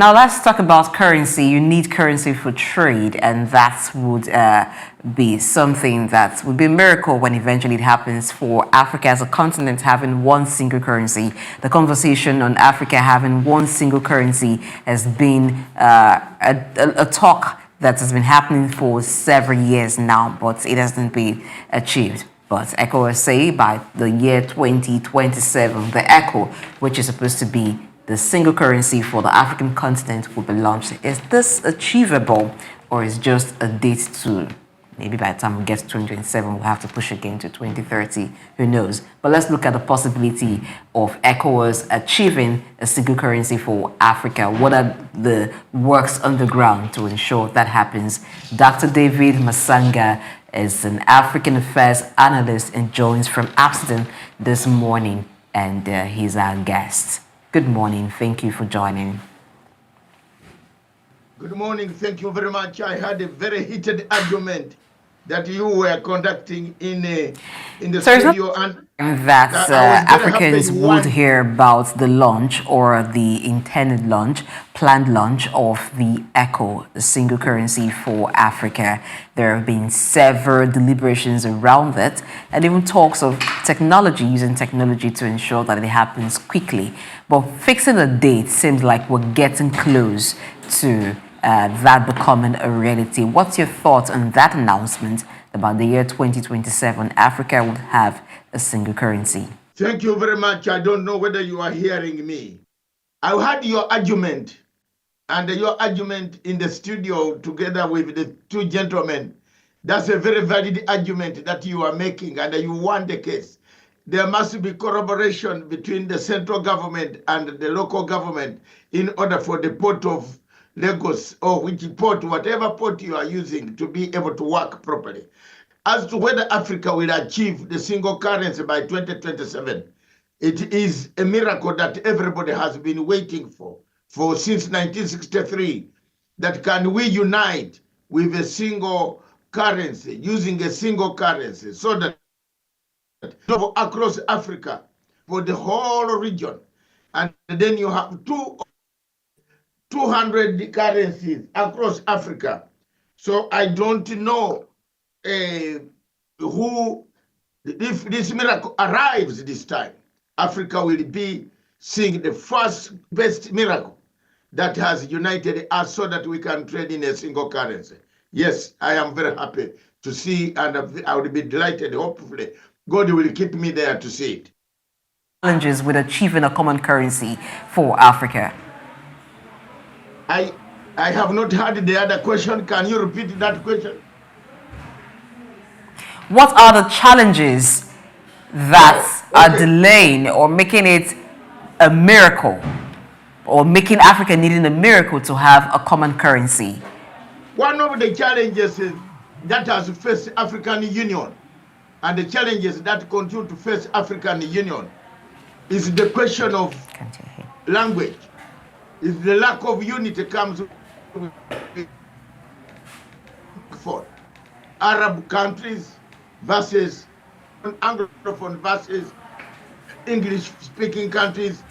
Now let's talk about currency. You need currency for trade, and that would be something that would be a miracle when eventually it happens for Africa as a continent having one single currency. The conversation on Africa having one single currency has been a talk that has been happening for several years now, but it hasn't been achieved. But ECOWAS say by the year 2027, the ECO, which is supposed to be the single currency for the African continent, will be launched. Is this achievable, or is just a date to maybe by the time we get to 2027, we'll have to push again to 2030? Who knows? But let's look at the possibility of ECOWAS achieving a single currency for Africa. What are the works on the ground to ensure that happens? Dr. David Matsanga is an African affairs analyst and joins from Amsterdam this morning, and he's our guest. Good morning. Thank you for joining. Good morning. Thank you very much. I had a very heated argument that you were conducting in the studio, and that Africans would hear about the launch or the intended launch, planned launch of the ECO, the single currency for Africa. There have been several deliberations around it, and even talks of technology, using technology to ensure that it happens quickly. But fixing a date seems like we're getting close to that becoming a reality. What's your thoughts on that announcement about the year 2027, Africa would have a single currency? Thank you very much. I don't know whether you are hearing me. I heard your argument, and your argument in the studio together with the two gentlemen. That's a very valid argument that you are making, and you won the case. There must be collaboration between the central government and the local government in order for the port of Lagos, or which port, whatever port you are using, to be able to work properly. As to whether Africa will achieve the single currency by 2027, it is a miracle that everybody has been waiting for since 1963. That can we unite with a single currency, using a single currency, so that across Africa for the whole region, and then you have 200 currencies across Africa. So I don't know if this miracle arrives this time, Africa will be seeing the first best miracle that has united us so that we can trade in a single currency. Yes, I am very happy to see, and I would be delighted. Hopefully, God will keep me there to see it. Challenges with achieving a common currency for Africa. I have not heard the other question. Can you repeat that question? What are the challenges that are delaying or making it a miracle, or making Africa needing a miracle to have a common currency? One of the challenges that has faced African Union, and the challenges that continue to face African Union, is the question of language. Is the lack of unity comes for Arab countries versus Anglophone versus English-speaking countries.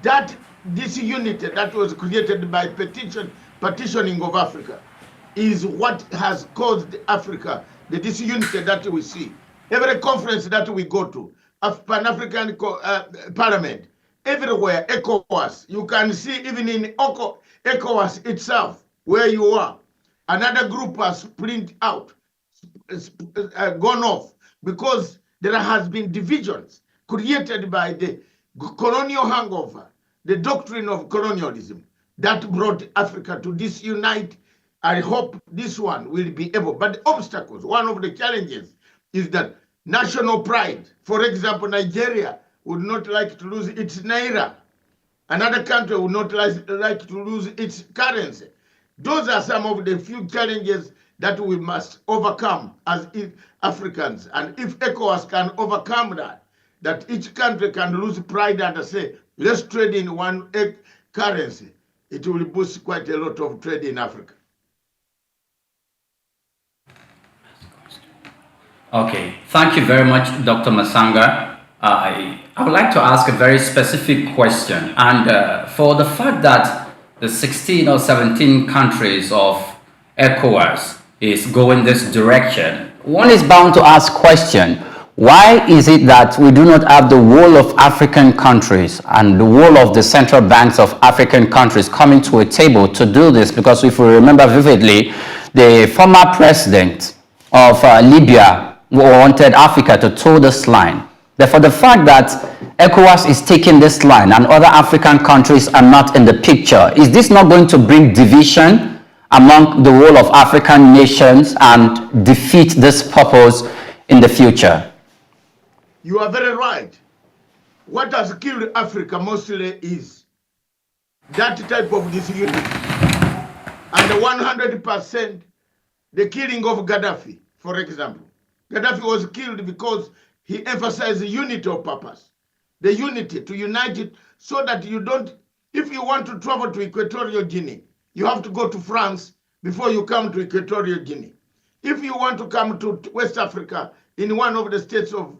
That this unity that was created by partitioning of Africa is what has caused Africa the disunity that we see. Every conference that we go to, Pan-African Parliament, everywhere, ECOWAS, you can see even in ECOWAS itself, where you are, another group has split out, gone off, because there has been divisions created by the colonial hangover, the doctrine of colonialism that brought Africa to disunite. I hope this one will be able, but the obstacles, one of the challenges is that national pride. For example, Nigeria would not like to lose its naira. Another country would not like to lose its currency. Those are some of the few challenges that we must overcome as Africans. And if ECOWAS can overcome that each country can lose pride and say, let's trade in one currency, it will boost quite a lot of trade in Africa. Okay, thank you very much, Dr. Matsanga. I would like to ask a very specific question, and for the fact that the 16 or 17 countries of ECOWAS is going this direction, one is bound to ask question, why is it that we do not have the whole of African countries and the whole of the central banks of African countries coming to a table to do this? Because if we remember vividly, the former president of Libya wanted Africa to toe this line. Therefore, the fact that ECOWAS is taking this line and other African countries are not in the picture, is this not going to bring division among the whole of African nations and defeat this purpose in the future? You are very right. What has killed Africa mostly is that type of disunity. And 100%, the killing of Gaddafi, for example. Gaddafi was killed because he emphasized the unity of purpose. The unity, to unite it so that you don't, if you want to travel to Equatorial Guinea, you have to go to France before you come to Equatorial Guinea. If you want to come to West Africa, in one of the states of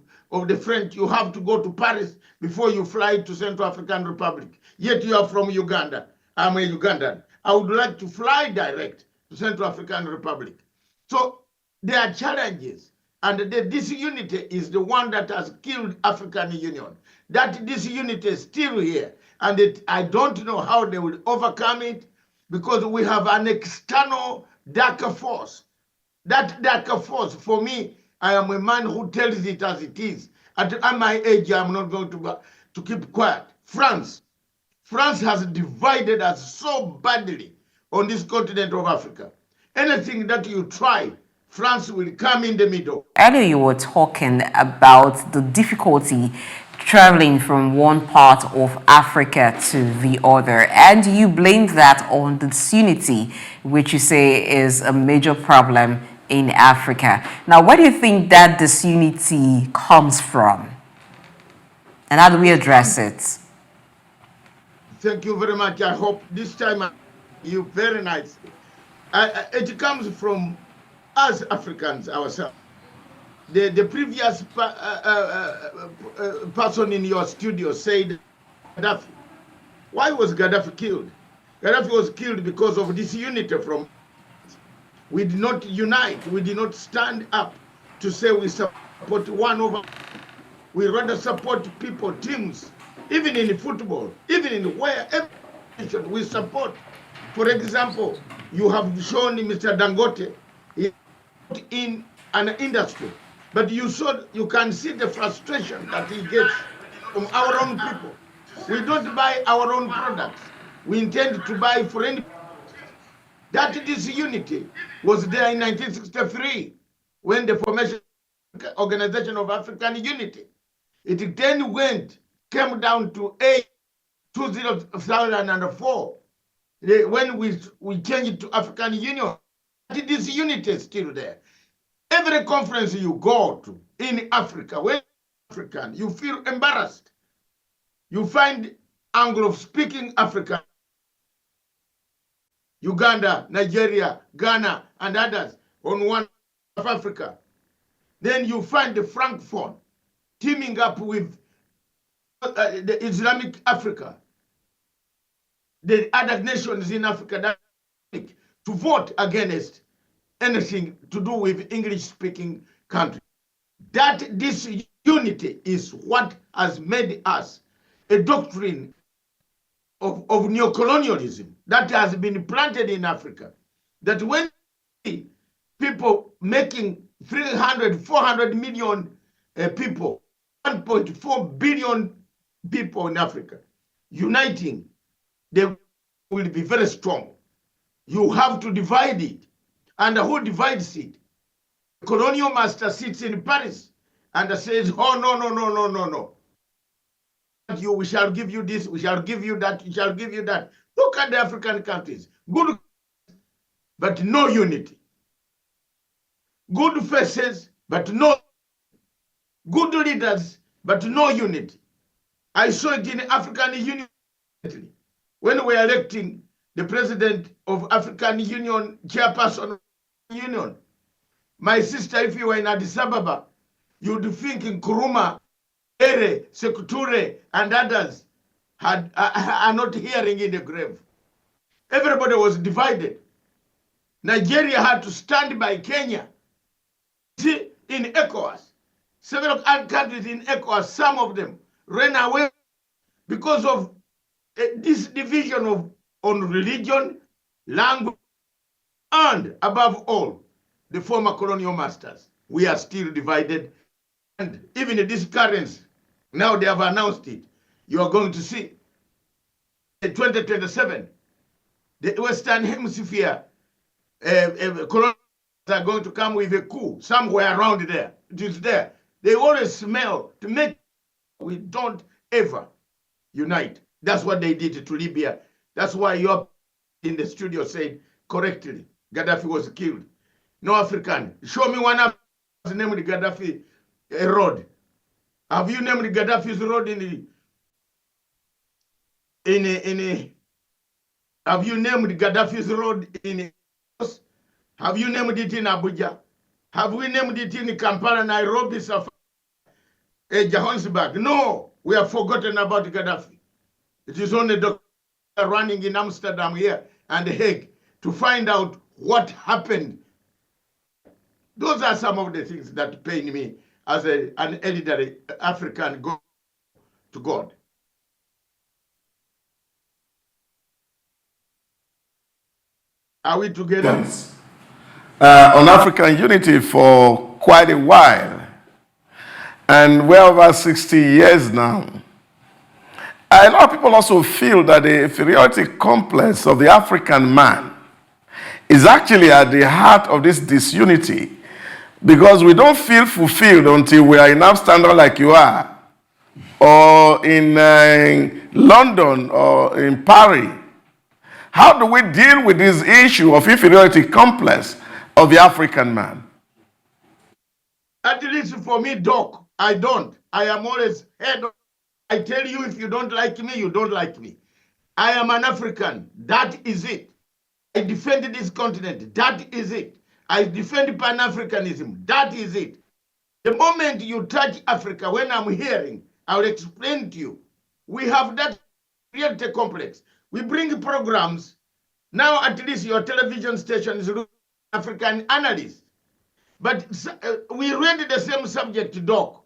the French, you have to go to Paris before you fly to Central African Republic. Yet you are from Uganda. I'm a Ugandan. I would like to fly direct to Central African Republic. So there are challenges, and the disunity is the one that has killed African Union. That disunity is still here, and I don't know how they will overcome it, because we have an external darker force. That darker force, for me, I am a man who tells it as it is. At my age, I'm not going to keep quiet. France has divided us so badly on this continent of Africa. Anything that you try, France will come in the middle. Earlier you were talking about the difficulty traveling from one part of Africa to the other, and you blamed that on the disunity, which you say is a major problem in Africa. Now, where do you think that disunity comes from? And how do we address it? Thank you very much. I hope this time you very nicely. It comes from us Africans ourselves. The previous person in your studio said Gaddafi. Why was Gaddafi killed? Gaddafi was killed because of disunity from. We did not unite. We did not stand up to say we support one over. We rather support people, teams, even in football, even in wherever we support. For example, you have shown Mr. Dangote in an industry, but you can see the frustration that he gets from our own people. We don't buy our own products. We intend to buy foreign. That disunity was there in 1963 when the formation Organization of African Unity. It then came down to 2004 when we changed to African Union. This unity is still there. Every conference you go to in Africa, when African, you feel embarrassed. You find Anglo-speaking Africa, Uganda, Nigeria, Ghana, and others on one of Africa. Then you find the Francophone teaming up with the Islamic Africa, the other nations in Africa that to vote against anything to do with English-speaking countries. That this unity is what has made us a doctrine of neocolonialism that has been planted in Africa. That when people making 300, 400 million people, 1.4 billion people in Africa, uniting, they will be very strong. You have to divide it. And who divides it? The colonial master sits in Paris and says, oh, no. We shall give you this, we shall give you that, we shall give you that. Look at the African countries. Good, but no unity. Good faces, but no. Good leaders, but no unity. I saw it in African Union when we were electing the president of African Union, chairperson of the Union. My sister, if you were in Addis Ababa, you'd think in Krumale, Sekou Touré, and others are not hearing in the grave. Everybody was divided. Nigeria had to stand by Kenya. See, in ECOWAS, several other countries in ECOWAS, some of them ran away because of this division on religion, language, and above all, the former colonial masters. We are still divided. And even in this currency, now they have announced it. You are going to see in 2027, the Western Hemisphere colonials are going to come with a coup somewhere around there. It is there. They always smell to make we don't ever unite. That's what they did to Libya. That's why you're in the studio said correctly, Gaddafi was killed. No African. Show me one African named Gaddafi road. Have you named Gaddafi's road have you named Gaddafi's road in have you named it in Abuja? Have we named it in Kampala, Nairobi, Johannesburg? No, we have forgotten about Gaddafi. It is only Dr. running in Amsterdam here and The Hague to find out what happened. Those are some of the things that pain me as an elderly African go to God. Are we together? Yes. On African unity for quite a while, and we're over 60 years now. A lot of people also feel that the inferiority complex of the African man is actually at the heart of this disunity, because we don't feel fulfilled until we are in Amsterdam like you are, or in London or in Paris. How do we deal with this issue of inferiority complex of the African man? At least for me, Doc, I don't. I am always head on. I tell you, if you don't like me, you don't like me. I am an African. That is it. I defend this continent. That is it. I defend Pan-Africanism. That is it. The moment you touch Africa, when I'm hearing, I'll explain to you. We have that reality complex. We bring programs. Now, at least your television station is African analyst. But we read the same subject, Doc.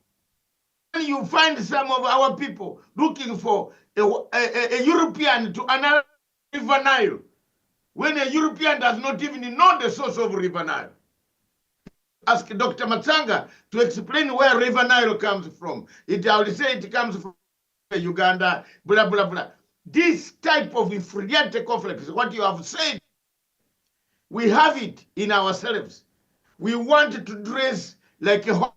When you find some of our people looking for a European to analyze River Nile, when a European does not even know the source of River Nile. Ask Dr. Matsanga to explain where River Nile comes from. I will say it comes from Uganda, blah, blah, blah. This type of inferiority complex, what you have said, we have it in ourselves. We want to dress like a...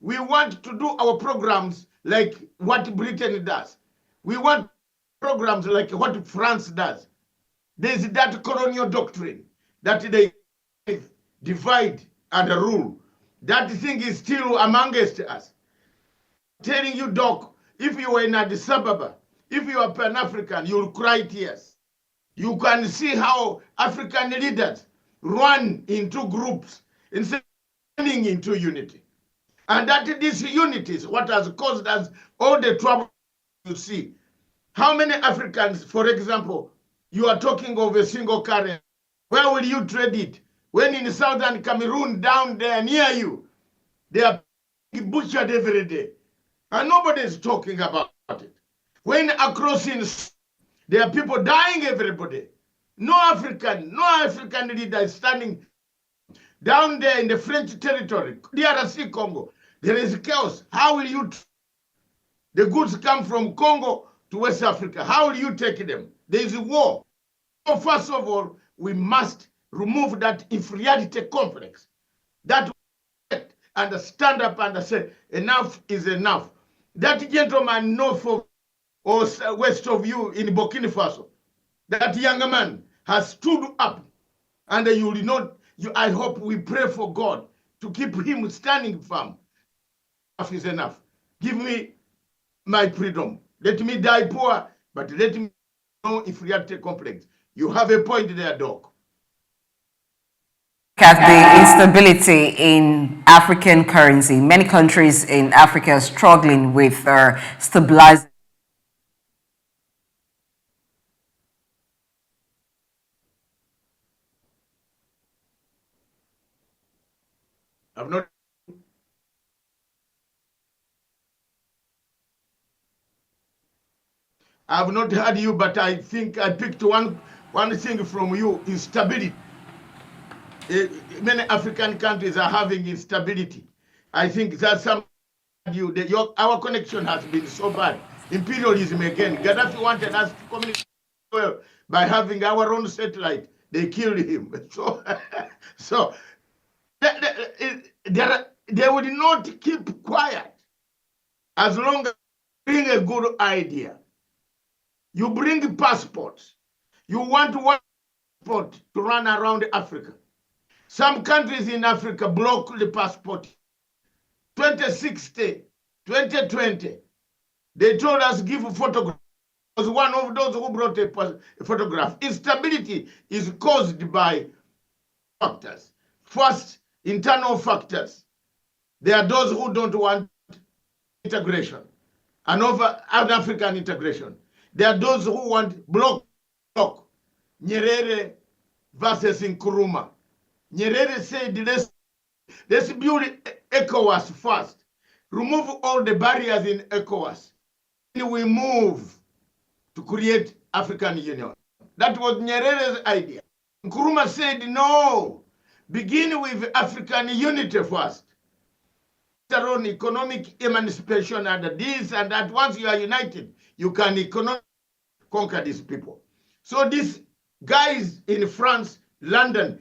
We want to do our programs like what Britain does. We want programs like what France does. There's that colonial doctrine that they divide and rule. That thing is still amongst us. Telling you, Doc, if you were in Addis Ababa, if you are Pan-African, you'll cry tears. You can see how African leaders run into groups instead of running into unity. And that this unity is what has caused us all the trouble you see. How many Africans, for example, you are talking of a single currency. Where will you trade it? When in southern Cameroon, down there near you, they are butchered every day. And nobody is talking about it. When across in, there are people dying everybody. No African leader is standing down there in the French territory, DRC Congo. There is chaos. How will you? The goods come from Congo to West Africa. How will you take them? There is a war. So first of all, we must remove that inferiority complex. That and stand up and say, enough is enough. That gentleman north of or west of you in Burkina Faso, that young man has stood up, and you will not. I hope we pray for God to keep him standing firm. Enough is enough. Give me my freedom. Let me die poor, but let me know inferiority complex. You have a point there, Doc. At the instability in African currency, many countries in Africa are struggling with stabilizing have not. I have not heard you, but I think I picked one thing from you: instability. Many African countries are having instability. I think that's some you. Our connection has been so bad. Imperialism again. Gaddafi wanted us to communicate well by having our own satellite. They killed him. So they would not keep quiet as long as you bring a good idea. You bring passports. You want one passport to run around Africa. Some countries in Africa block the passport. 2060, 2020, they told us give a photograph. I was one of those who brought a photograph. Instability is caused by factors. First, internal factors. There are those who don't want integration, an African integration. There are those who want block. Nyerere versus Nkrumah. Nyerere said, let's build ECOWAS first. Remove all the barriers in ECOWAS. Then we move to create African Union. That was Nyerere's idea. Nkrumah said, no, begin with African unity first. Later on, economic emancipation and this and that. Once you are united, you can economically conquer these people. So these guys in France, London,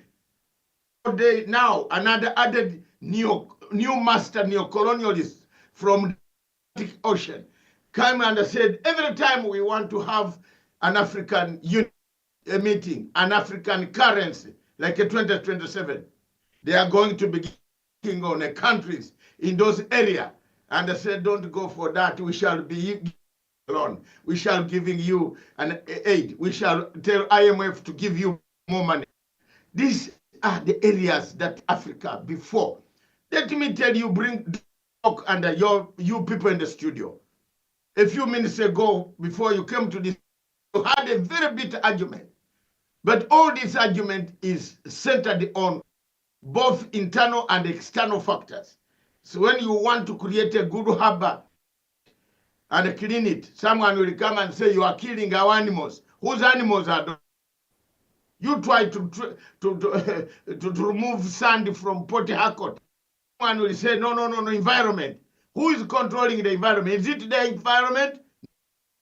they now another added new master neo-colonialists from the Atlantic Ocean came and said, every time we want to have an African meeting, an African currency, like a 2027, they are going to be working on the countries in those areas. And they said, don't go for that. We shall be alone. We shall giving you an aid. We shall tell IMF to give you more money. These are the areas that Africa before. Let me tell you, bring talk under you people in the studio. A few minutes ago, before you came to this, you had a very bitter argument. But all this argument is centered on both internal and external factors. So when you want to create a good harbor and clean it, someone will come and say you are killing our animals. Whose animals are those? You try to remove sand from Port Harcourt. Someone will say, no, environment. Who is controlling the environment? Is it the environment?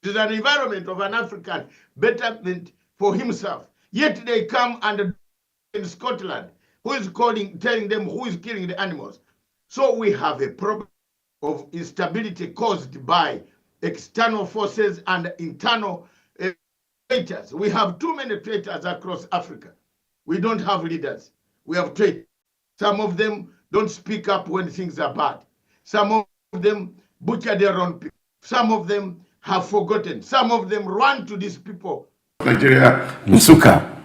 It is an environment of an African betterment for himself. Yet they come and in Scotland, who is telling them who is killing the animals. So we have a problem of instability caused by external forces and internal traitors. We have too many traitors across Africa. We don't have leaders. We have traitors. Some of them don't speak up when things are bad. Some of them butcher their own people. Some of them have forgotten. Some of them run to these people. Nigeria, Nsuka.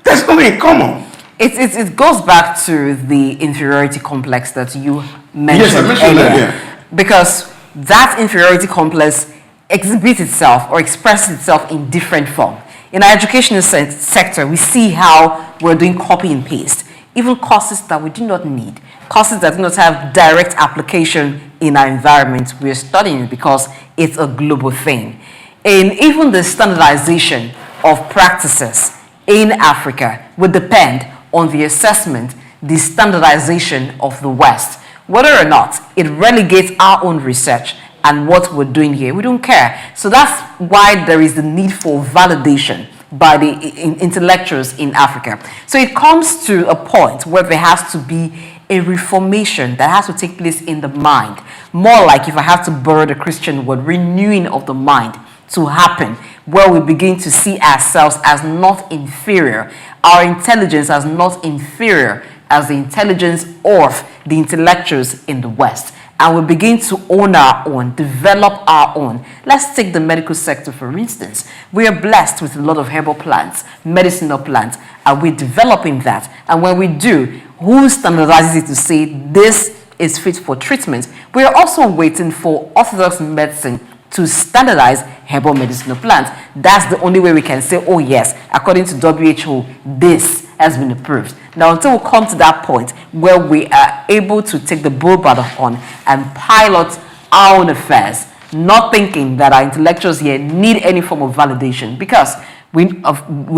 There's nothing in common. It goes back to the inferiority complex that you mentioned. Yes, I mentioned earlier, that, yeah. Because that inferiority complex exhibits itself or expresses itself in different form. In our educational sector, we see how we're doing copy and paste, even courses that we do not need, courses that do not have direct application in our environment. We're studying it because it's a global thing. And even the standardization of practices in Africa would depend on the assessment, the standardization of the West. Whether or not it relegates our own research and what we're doing here, we don't care. So that's why there is the need for validation by the intellectuals in Africa. So it comes to a point where there has to be a reformation that has to take place in the mind. More like, if I have to borrow the Christian word, renewing of the mind to happen, where we begin to see ourselves as not inferior, our intelligence as not inferior as the intelligence of the intellectuals in the West. And we begin to own our own, develop our own. Let's take the medical sector, for instance. We are blessed with a lot of herbal plants, medicinal plants, and we're developing that. And when we do, who standardizes it to say this is fit for treatment? We are also waiting for orthodox medicine to standardize herbal medicinal plants. That's the only way we can say, oh yes, according to WHO, this has been approved. Now, until we come to that point where we are able to take the bull by the horn and pilot our own affairs, not thinking that our intellectuals here need any form of validation, because we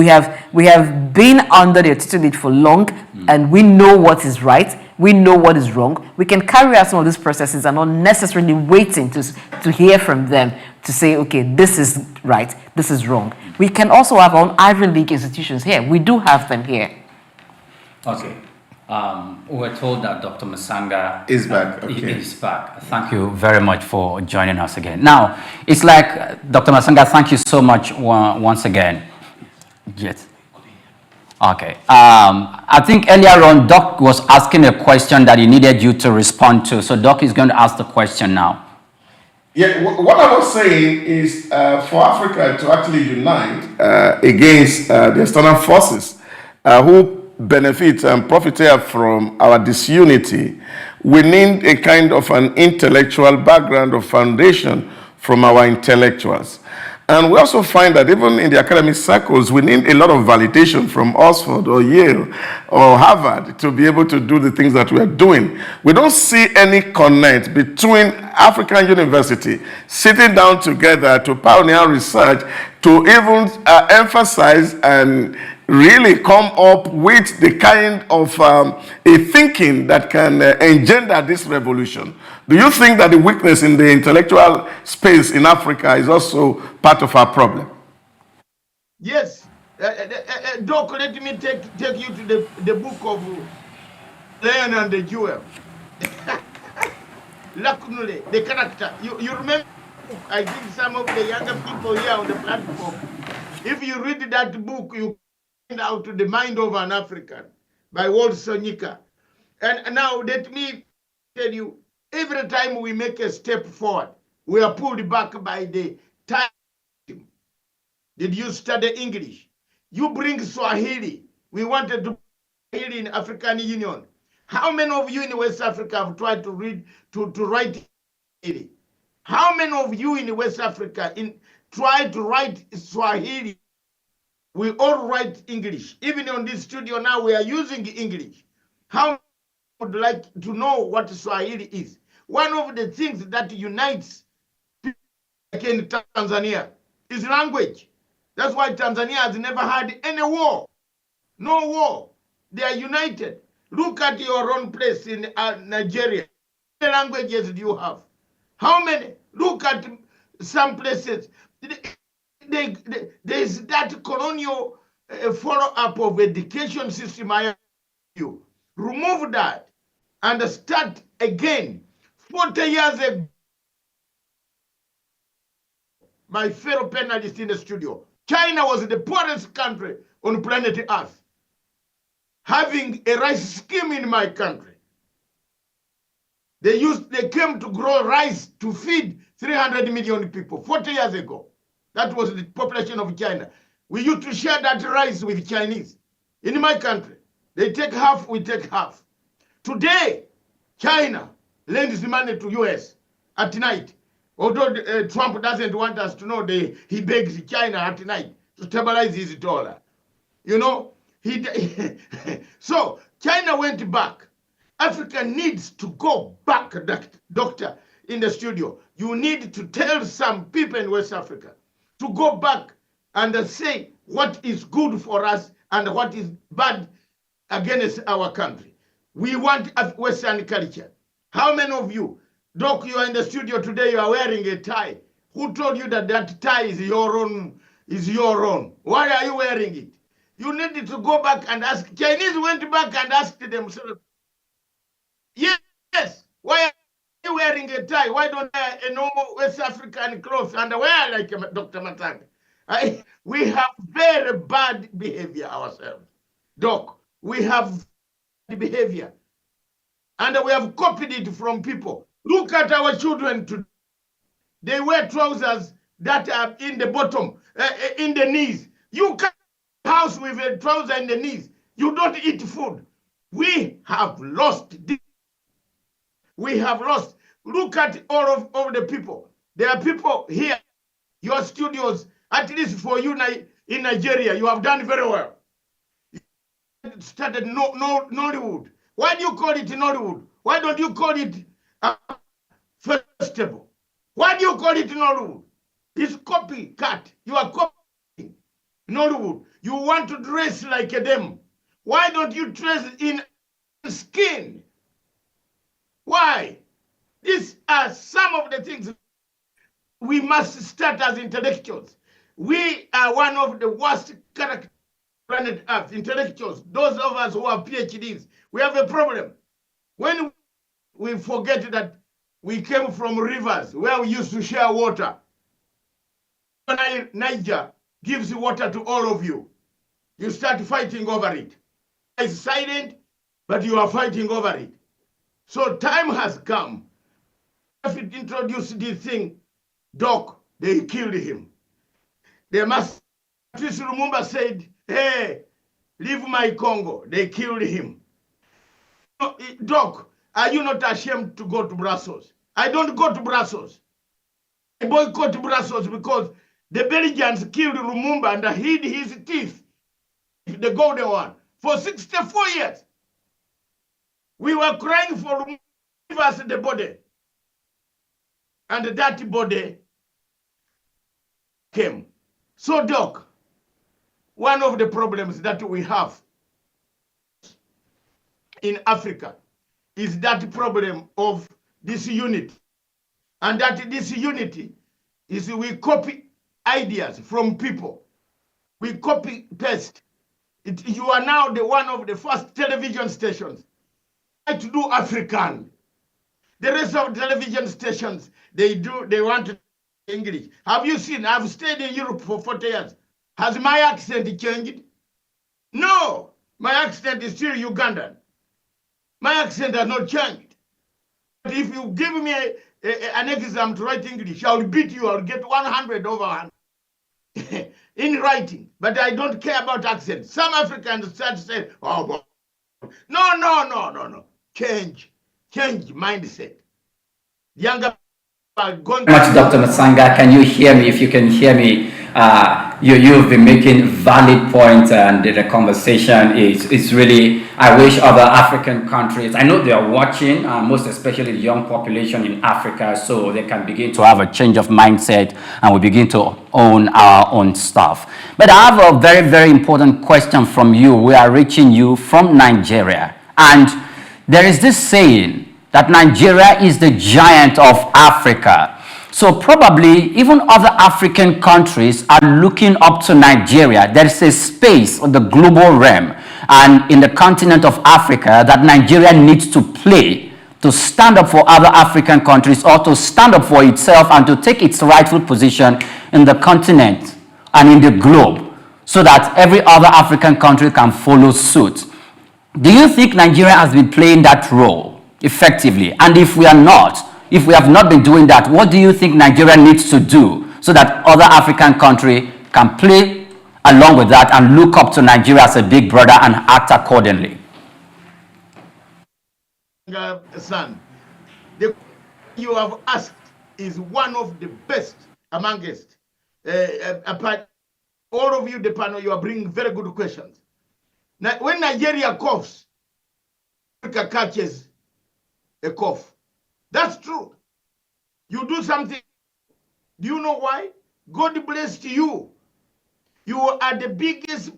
have been under the tutelage for long, and we know what is right, we know what is wrong. We can carry out some of these processes and not necessarily waiting to hear from them to say, okay, this is right, this is wrong. We can also have our own Ivy League institutions here. We do have them here. Okay. We're told that Dr. Matsanga is back. Okay. Is back. Thank you very much for joining us again. Now, it's like, Dr. Matsanga, thank you so much once again. Yes. Okay. I think earlier on, Doc was asking a question that he needed you to respond to. So Doc is going to ask the question now. Yeah, what I was saying is for Africa to actually unite against the external forces who benefit and profit from our disunity, we need a kind of an intellectual background or foundation from our intellectuals. And we also find that even in the academic circles, we need a lot of validation from Oxford or Yale or Harvard to be able to do the things that we are doing. We don't see any connect between African university sitting down together to pioneer research, to even emphasize and really come up with the kind of a thinking that can engender this revolution. Do you think that the weakness in the intellectual space in Africa is also part of our problem? Yes. Doc, let me take you to the book of Lion and the Jewel. Lakunule, the character. You remember, I think some of the younger people here on the platform, if you read that book, you find out the mind of an African by Walt Sonika. And now let me tell you, every time we make a step forward, we are pulled back by the time. Did you study English? You bring Swahili. We wanted to Swahili in African Union. How many of you in West Africa have tried to read, to write Swahili? How many of you in West Africa try to write Swahili? We all write English. Even on this studio now, we are using English. How would like to know what Swahili is? One of the things that unites people like in Tanzania is language. That's why Tanzania has never had any war. No war. They are united. Look at your own place in Nigeria. How many languages do you have? How many? Look at some places. There's that colonial follow-up of education system. You remove that and start again. 40 years ago, my fellow panelists in the studio, China was the poorest country on planet Earth, having a rice scheme in my country. They came to grow rice to feed 300 million people 40 years ago. That was the population of China. We used to share that rice with Chinese. In my country, they take half, we take half. Today, China lends money to US at night. Although Trump doesn't want us to know, he begs China at night to stabilize his dollar. You know, so China went back. Africa needs to go back, doctor, in the studio. You need to tell some people in West Africa to go back and say what is good for us and what is bad against our country. We want Western culture. How many of you, Doc, you are in the studio today, you are wearing a tie. Who told you that that tie is your own? Why are you wearing it? You need to go back and ask. Chinese went back and asked themselves, yes, why are you wearing a tie? Why don't I wear a normal West African clothes and wear like Dr. Matsanga? We have very bad behavior ourselves. Doc, we have bad behavior. And we have copied it from people. Look at our children today. They wear trousers that are in the bottom, in the knees. You come to a house with a trouser in the knees. You don't eat food. We have lost this. We have lost. Look at all of the people. There are people here, your studios, at least for you in Nigeria, you have done very well. started Nollywood. Why do you call it Nollywood? Why don't you call it festival? Why do you call it Nollywood? It's copycat. You are copying Nollywood. You want to dress like them. Why don't you dress in skin? Why? These are some of the things we must start as intellectuals. We are one of the worst characters on planet Earth, intellectuals. Those of us who have PhDs, we have a problem. When we forget that we came from rivers where we used to share water. Niger gives water to all of you. You start fighting over it. It's silent, but you are fighting over it. So time has come. If it introduced this thing, Doc, they killed him. They must. Patrice Lumumba said, hey, leave my Congo. They killed him. Doc, are you not ashamed to go to Brussels? I don't go to Brussels. I boycott Brussels because the Belgians killed Lumumba and hid his teeth, the golden one, for 64 years. We were crying for Lumumba, give us the body. And that body came. So, Doc, one of the problems that we have in Africa is that problem of this unity. And that this unity is we copy ideas from people. We copy paste. You are now the one of the first television stations to do African. The rest of television stations, they want to English. Have you seen? I've stayed in Europe for 40 years. Has my accent changed? No, my accent is still Ugandan. My accent has not changed. But if you give me an exam to write English, I'll beat you. I'll get 100 over 100 in writing. But I don't care about accent. Some Africans start to say, oh, no. Change mindset. Younger going much, Dr. Matsanga. Can you hear me? If you can hear me, you've been making valid points, and the conversation is really, I wish other African countries, I know they are watching, most especially the young population in Africa, so they can begin to have a change of mindset and we begin to own our own stuff. But I have a very, very important question from you. We are reaching you from Nigeria, and there is this saying that Nigeria is the giant of Africa. So probably even other African countries are looking up to Nigeria. There is a space on the global realm and in the continent of Africa that Nigeria needs to play to stand up for other African countries, or to stand up for itself and to take its rightful position in the continent and in the globe, so that every other African country can follow suit. Do you think Nigeria has been playing that role effectively? And if we have not been doing that, what do you think Nigeria needs to do so that other African countries can play along with that and look up to Nigeria as a big brother and act accordingly? Son, the you have asked is one of the best amongst all of you, the panel. You are bringing very good questions. Now, when Nigeria coughs, Africa catches a cough. That's true. You do something. Do you know why? God blessed you. You are the biggest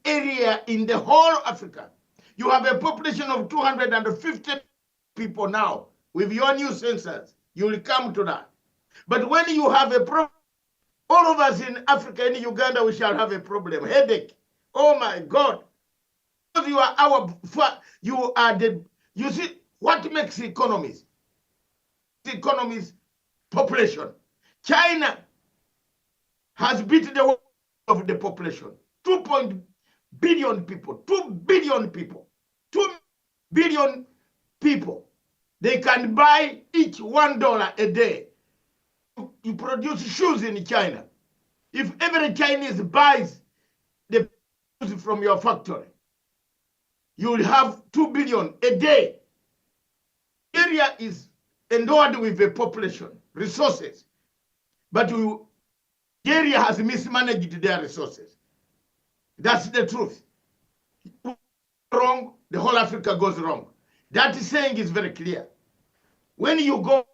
area in the whole Africa. You have a population of 250 people now. With your new census, you will come to that. But when you have a problem, all of us in Africa, in Uganda, we shall have a problem. Headache. Oh my God. Because you see, what makes economies? Economies, population. China has beat the world of the population. 2 billion people. 2 billion people. 2 billion people. They can buy each $1 a day. You produce shoes in China. If every Chinese buys the shoes from your factory, you will have 2 billion a day. Area is endowed with a population, resources, but Nigeria has mismanaged their resources. That's the truth. wrong, the whole Africa goes wrong. That saying is very clear. When you go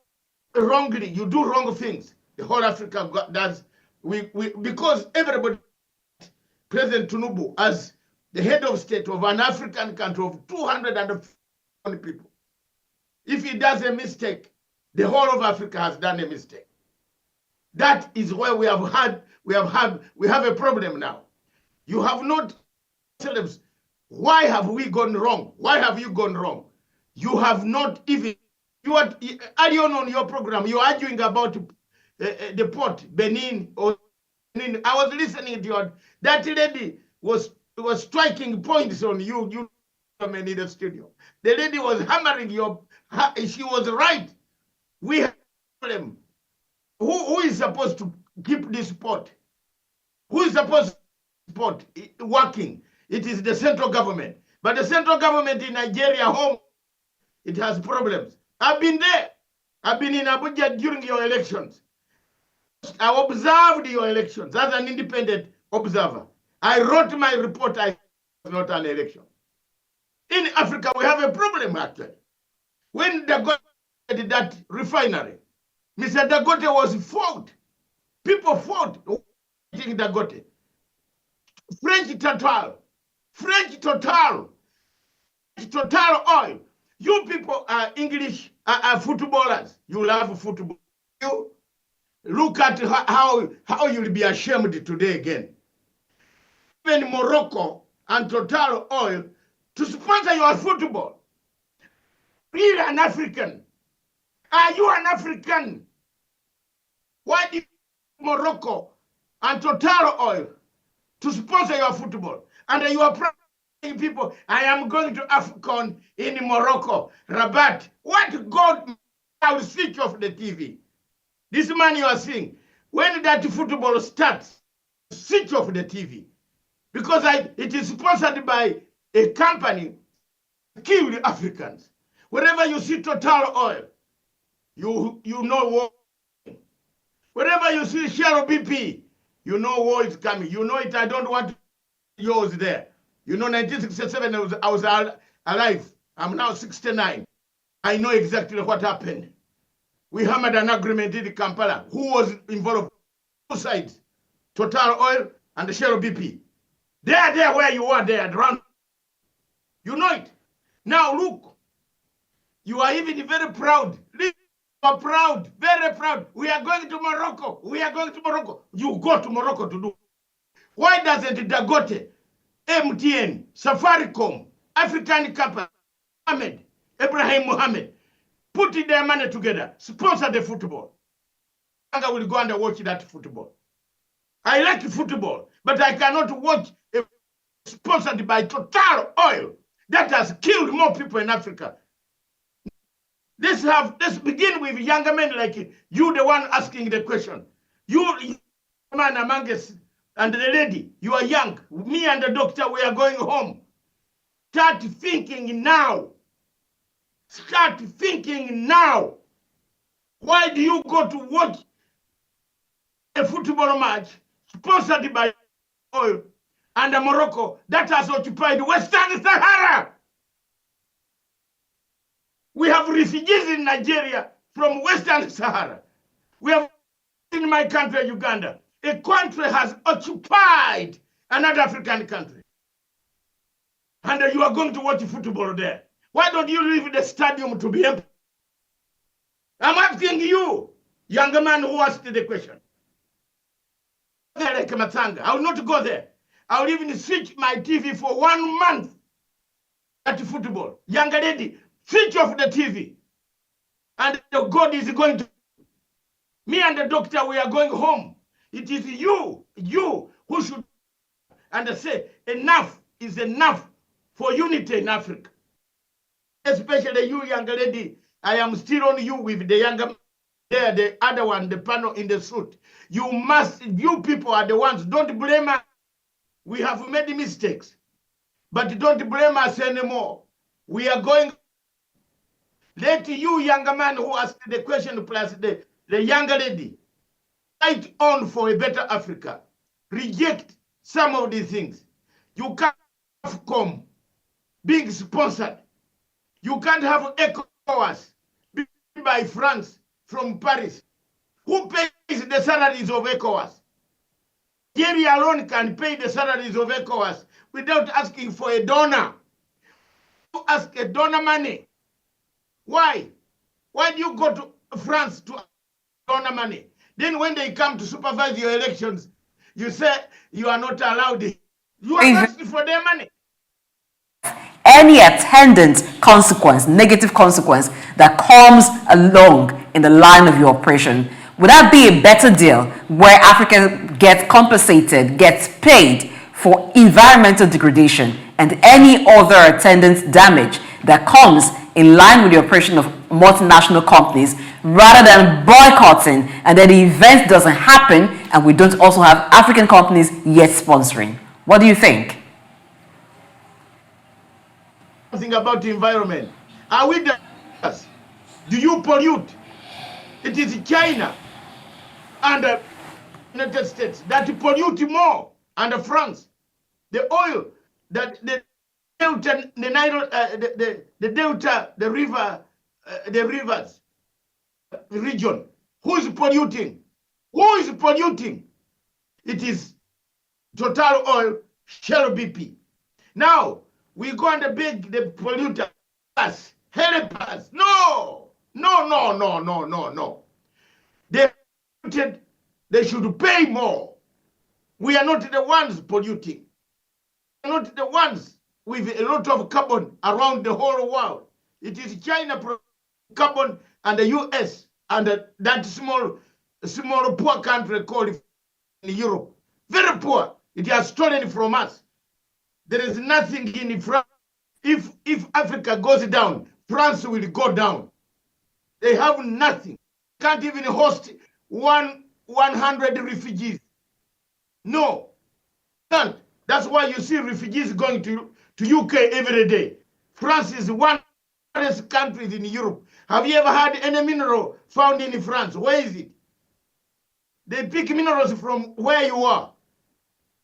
wrongly, you do wrong things, the whole Africa does. Because everybody, President Tinubu, as the head of state of an African country of 250 people, if he does a mistake, the whole of Africa has done a mistake. That is why we have a problem now. You have not told us, why have we gone wrong? Why have you gone wrong? You have not even, early on your program, you're arguing about the port, Benin or Benin. I was listening to that lady was striking points on you in the studio. The lady was hammering she was right. We have a problem. Who is supposed to keep this port? Who is supposed to keep port working? It is the central government. But the central government in Nigeria, home, it has problems. I've been there. I've been in Abuja during your elections. I observed your elections as an independent observer. I wrote my report. I was not an election. In Africa, we have a problem, actually. When Dagote did that refinery, Mr. Dagote was fought. People fought Dagote. French Total oil. You people are English, are footballers. You love football. You look at how you'll be ashamed today again. Even Morocco and Total Oil to sponsor your football. You're an African. Are you an African? Why do Morocco and Total Oil to sponsor your football? And you are promising people, I am going to AFCON in Morocco, Rabat. What God? I will switch off the TV. This man you are seeing, when that football starts, switch off the TV. Because it is sponsored by a company kill the Africans. Wherever you see Total Oil, you know war. Wherever you see Shell BP, you know war is coming. You know it. I don't want yours there. You know, 1967, I was alive. I'm now 69. I know exactly what happened. We hammered an agreement in Kampala. Who was involved? Two sides, Total Oil and the Shell BP. They are there where you are there, around. You know it. Now look, you are even very proud. You are proud, very proud. We are going to Morocco. We are going to Morocco. You go to Morocco to do. Why doesn't Dagote, MTN, Safaricom, African company, Ibrahim Mohammed, put their money together, sponsor the football? I will go and watch that football. I like football, but I cannot watch a sponsored by Total Oil that has killed more people in Africa. Let's begin with younger men like you, the one asking the question. You man among us and the lady, you are young. Me and the doctor, we are going home. Start thinking now. Start thinking now. Why do you go to watch a football match sponsored by oil and Morocco that has occupied Western Sahara? We have refugees in Nigeria from Western Sahara. We have in my country, Uganda. A country has occupied another African country. And you are going to watch football there. Why don't you leave the stadium to be empty? I'm asking you, younger man who asked the question. Like Matsanga, I will not go there. I will even switch my TV for 1 month at football. Younger lady, switch off the TV. And God is going to... Me and the doctor, we are going home. It is you who should and say enough is enough for unity in Africa. Especially you, young lady. I am still on you with the younger there, the other one, the panel in the suit. You people are the ones. Don't blame us. We have made mistakes. But don't blame us anymore. We are going. Let you, younger man who asked the question, plus the younger lady, fight on for a better Africa. Reject some of these things. You can't come being sponsored. You can't have ECOWAS by France from Paris. Who pays the salaries of ECOWAS? Nigeria alone can pay the salaries of ECOWAS without asking for a donor. You ask a donor money. Why? Why do you go to France to ask donor money? Then when they come to supervise your elections, you say you are not allowed. You are asking for their money. Any attendant consequence, negative consequence that comes along in the line of your operation, would that be a better deal where Africa gets compensated, gets paid for environmental degradation and any other attendant damage that comes in line with the operation of multinational companies, rather than boycotting and then the event doesn't happen and we don't also have African companies yet sponsoring? What do you think? Something about the environment. Are we the Do you pollute? It is China and the United States that pollute more, and France. The oil that the Delta, the Nile, the Delta, the river, the rivers region. Who is polluting? Who is polluting? It is Total Oil, Shell BP. Now, we go and beg the polluter, help us. No, no, no, no, no, no, no. They should pay more. We are not the ones polluting. We are not the ones with a lot of carbon around the whole world. It is China producing carbon and the US and that small poor country called Europe. Very poor. It has stolen from us. There is nothing in France. If Africa goes down, France will go down. They have nothing. Can't even host 100 refugees. No, can't. That's why you see refugees going to UK every day. France is one of the richest countries in Europe. Have you ever had any mineral found in France? Where is it? They pick minerals from where you are.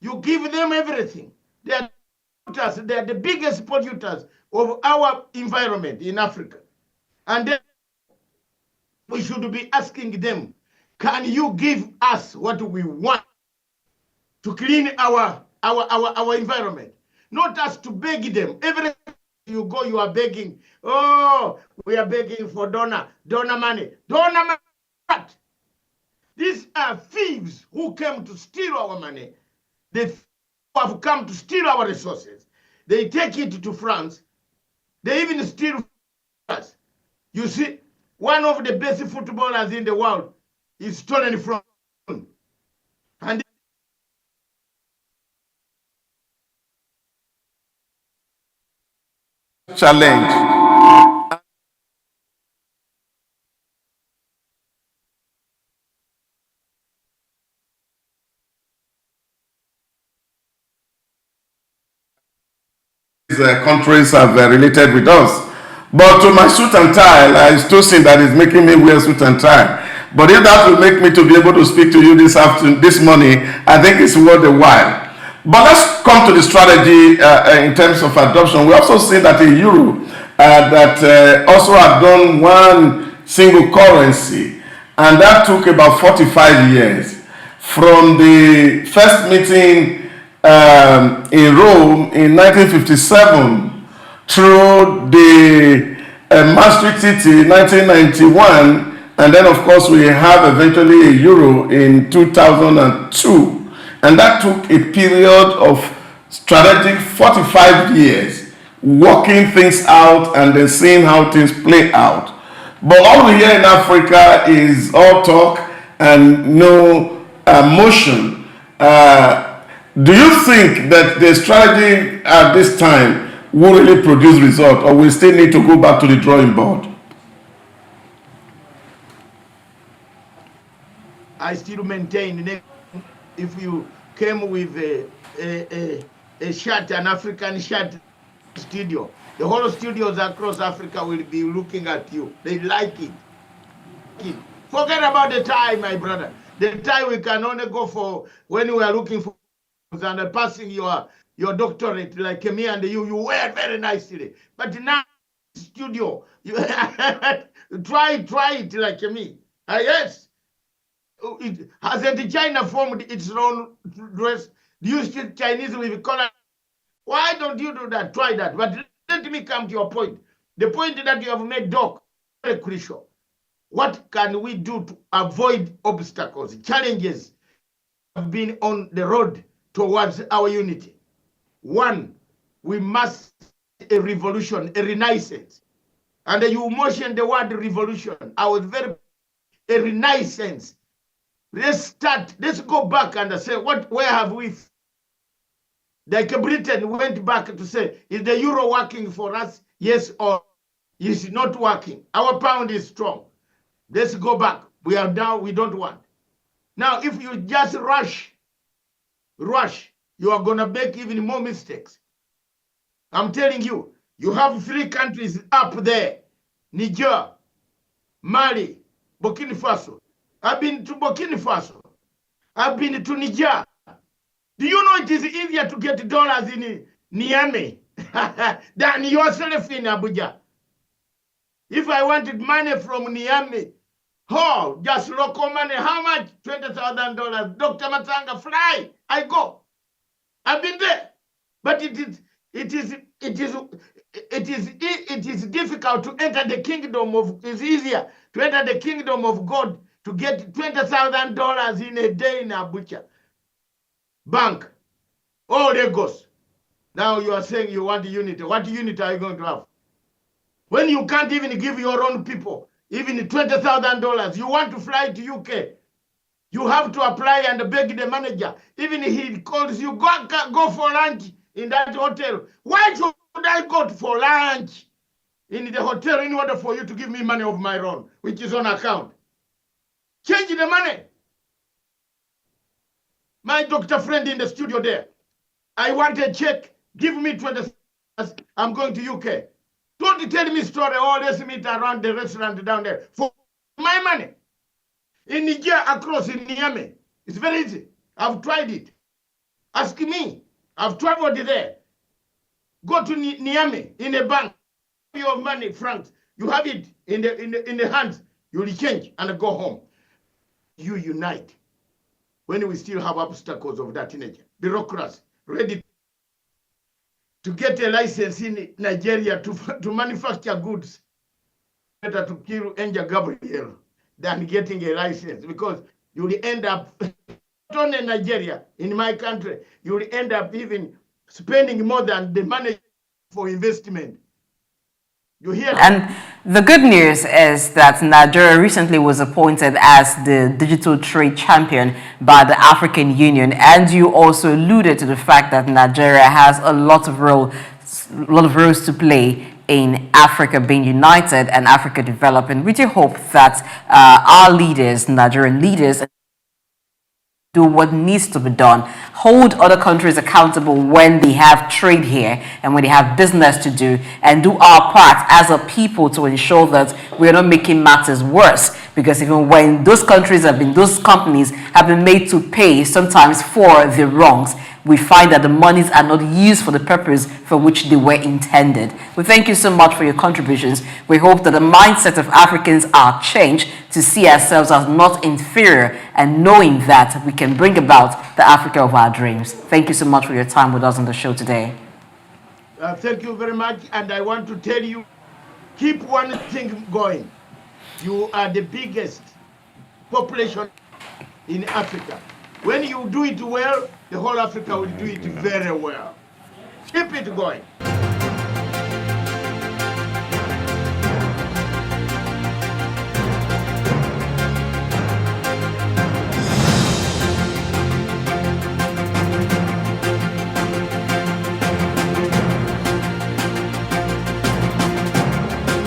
You give them everything. They are the biggest polluters of our environment in Africa. And then we should be asking them, can you give us what we want to clean our environment? Not us to beg them. Every time you go, you are begging. Oh, we are begging for donor money. Donor money. What? These are thieves who came to steal our money. They have come to steal our resources. They take it to France. They even steal us. You see, one of the best footballers in the world is stolen from. And challenge. These countries have related with us. But to my suit and tie, it's Tosin that is making me wear suit and tie. But if that will make me to be able to speak to you this morning, I think it's worth a while. But let's come to the strategy in terms of adoption. We also see that in Europe that also had done one single currency, and that took about 45 years from the first meeting in Rome in 1957 through the Maastricht Treaty in 1991, and then of course we have eventually a euro in 2002. And that took a period of strategic 45 years, working things out and then seeing how things play out. But all we hear in Africa is all talk and no motion. Do you think that the strategy at this time will really produce results, or we still need to go back to the drawing board? I still maintain, if you came with a shirt, an African shirt studio, the whole studios across Africa will be looking at you. They like it. Forget about the tie, my brother. The tie we can only go for when we are looking for and passing your your doctorate like me and you wear very nicely. But now, studio, you try it like me. Yes. Hasn't China formed its own dress? Do you see Chinese with color? Why don't you do that? Try that. But let me come to your point. The point that you have made, Doc, very crucial. What can we do to avoid obstacles, challenges have been on the road towards our unity? One, we must a revolution, a renaissance. And you mentioned the word revolution. I was very a renaissance. Let's go back and say, where have we? Like Britain went back to say, is the euro working for us? Yes, or is it not working? Our pound is strong. Let's go back. We are down, we don't want. Now, if you just rush, you are going to make even more mistakes. I'm telling you, you have 3 countries up there, Niger, Mali, Burkina Faso. I've been to Burkina Faso. I've been to Niger. Do you know it is easier to get dollars in Niamey than yourself in Abuja? If I wanted money from Niamey, just local money, how much? $20,000. Dr. Matsanga, fly, I go. I've been there. But it is difficult to enter the kingdom of, it's easier to enter the kingdom of God to get $20,000 in a day in Abuja. Bank. Oh, Lagos. Now you are saying you want unity. What unity are you going to have? When you can't even give your own people even $20,000, you want to fly to UK. You have to apply and beg the manager. Even he calls you, go for lunch in that hotel. Why should I go for lunch in the hotel in order for you to give me money of my own, which is on account? Change the money. My doctor friend in the studio there, I want a check. Give me 20. I'm going to UK. Don't tell me story. Oh, let's meet around the restaurant down there for my money. In Niger, across in Niamey, it's very easy. I've tried it. Ask me. I've traveled there. Go to Niamey in a bank. Your money, francs. You have it in the hands. You will change and go home. You unite. When we still have obstacles of that nature, bureaucrats ready to get a license in Nigeria to manufacture goods. Better to kill Angel Gabriel than getting a license, because you will end up, not only in Nigeria, in my country, you will end up even spending more than the money for investment. You hear that? And the good news is that Nigeria recently was appointed as the digital trade champion by the African Union, and you also alluded to the fact that Nigeria has a lot of roles to play in Africa being united and Africa developing. We do hope that our leaders, Nigerian leaders, do what needs to be done, hold other countries accountable when they have trade here and when they have business to do, and do our part as a people to ensure that we're not making matters worse. Because even when those companies have been made to pay sometimes for the wrongs, we find that the monies are not used for the purpose for which they were intended. We thank you so much for your contributions. We hope that the mindset of Africans are changed to see ourselves as not inferior and knowing that we can bring about the Africa of our dreams. Thank you so much for your time with us on the show today. Thank you very much. And I want to tell you, keep one thing going. You are the biggest population in Africa. When you do it well, the whole Africa will do it very well. Keep it going.